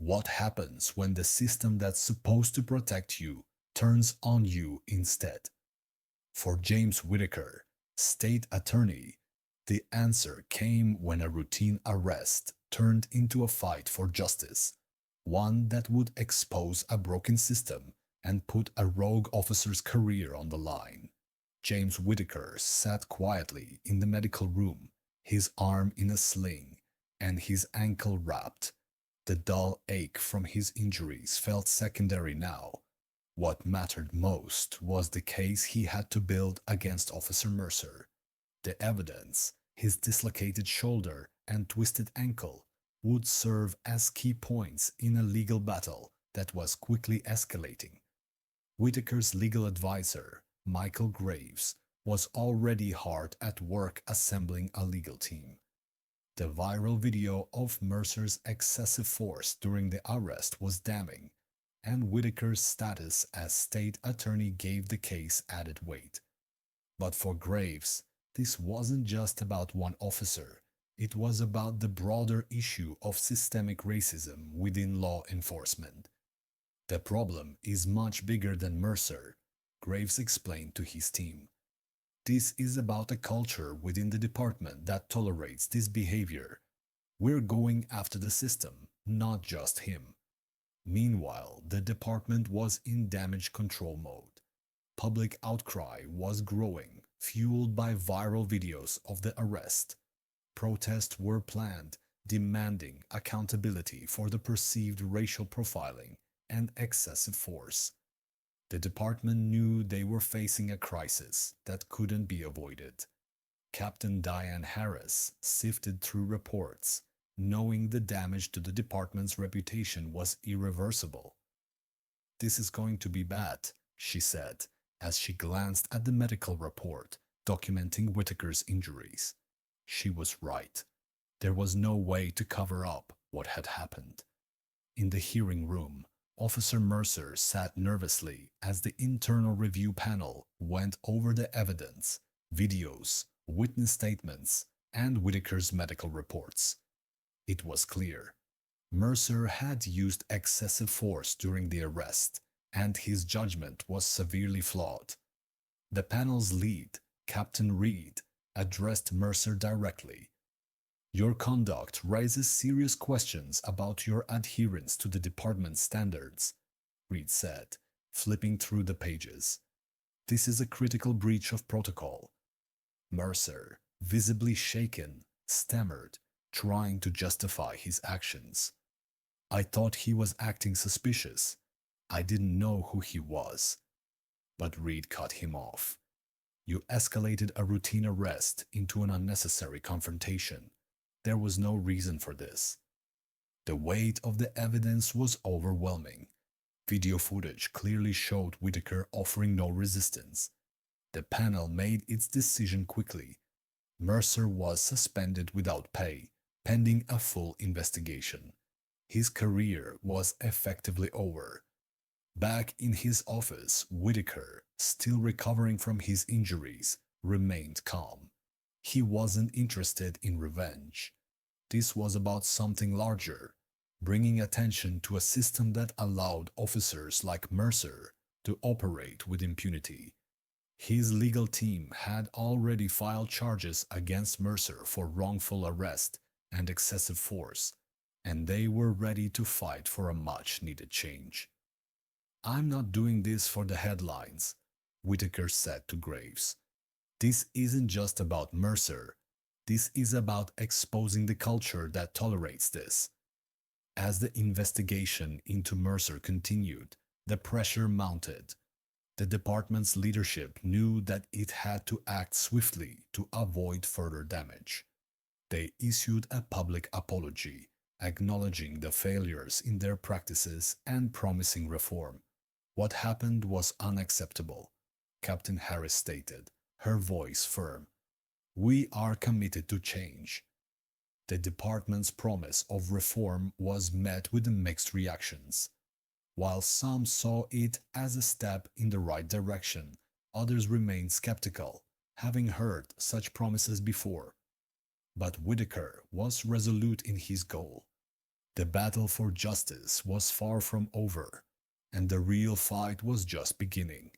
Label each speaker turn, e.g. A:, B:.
A: What happens when the system that's supposed to protect you turns on you instead? For James Whitaker, state attorney, the answer came when a routine arrest turned into a fight for justice, one that would expose a broken system and put a rogue officer's career on the line. James Whitaker sat quietly in the medical room, his arm in a sling and his ankle wrapped. The dull ache from his injuries felt secondary now. What mattered most was the case he had to build against Officer Mercer. The evidence, his dislocated shoulder and twisted ankle, would serve as key points in a legal battle that was quickly escalating. Whitaker's legal advisor, Michael Graves, was already hard at work assembling a legal team. The viral video of Mercer's excessive force during the arrest was damning, and Whitaker's status as state attorney gave the case added weight. But for Graves, this wasn't just about one officer, it was about the broader issue of systemic racism within law enforcement. The problem is much bigger than Mercer, Graves explained to his team. This is about a culture within the department that tolerates this behavior. We're going after the system, not just him. Meanwhile, the department was in damage control mode. Public outcry was growing, fueled by viral videos of the arrest. Protests were planned, demanding accountability for the perceived racial profiling and excessive force. The department knew they were facing a crisis that couldn't be avoided. Captain Diane Harris sifted through reports, knowing the damage to the department's reputation was irreversible. "This is going to be bad," she said, as she glanced at the medical report documenting Whitaker's injuries. She was right. There was no way to cover up what had happened. In the hearing room, Officer Mercer sat nervously as the internal review panel went over the evidence, videos, witness statements, and Whitaker's medical reports. It was clear. Mercer had used excessive force during the arrest, and his judgment was severely flawed. The panel's lead, Captain Reed, addressed Mercer directly. "Your conduct raises serious questions about your adherence to the department's standards," Reed said, flipping through the pages. "This is a critical breach of protocol." Mercer, visibly shaken, stammered, trying to justify his actions. "I thought he was acting suspicious. I didn't know who he was." But Reed cut him off. "You escalated a routine arrest into an unnecessary confrontation. There was no reason for this." The weight of the evidence was overwhelming. Video footage clearly showed Whitaker offering no resistance. The panel made its decision quickly. Mercer was suspended without pay, pending a full investigation. His career was effectively over. Back in his office, Whitaker, still recovering from his injuries, remained calm. He wasn't interested in revenge. This was about something larger, bringing attention to a system that allowed officers like Mercer to operate with impunity. His legal team had already filed charges against Mercer for wrongful arrest and excessive force, and they were ready to fight for a much-needed change. "I'm not doing this for the headlines," Whitaker said to Graves. "This isn't just about Mercer. This is about exposing the culture that tolerates this." As the investigation into Mercer continued, the pressure mounted. The department's leadership knew that it had to act swiftly to avoid further damage. They issued a public apology, acknowledging the failures in their practices and promising reform. "What happened was unacceptable," Captain Harris stated, her voice firm. "We are committed to change." The department's promise of reform was met with mixed reactions. While some saw it as a step in the right direction, others remained skeptical, having heard such promises before. But Whitaker was resolute in his goal. The battle for justice was far from over, and the real fight was just beginning.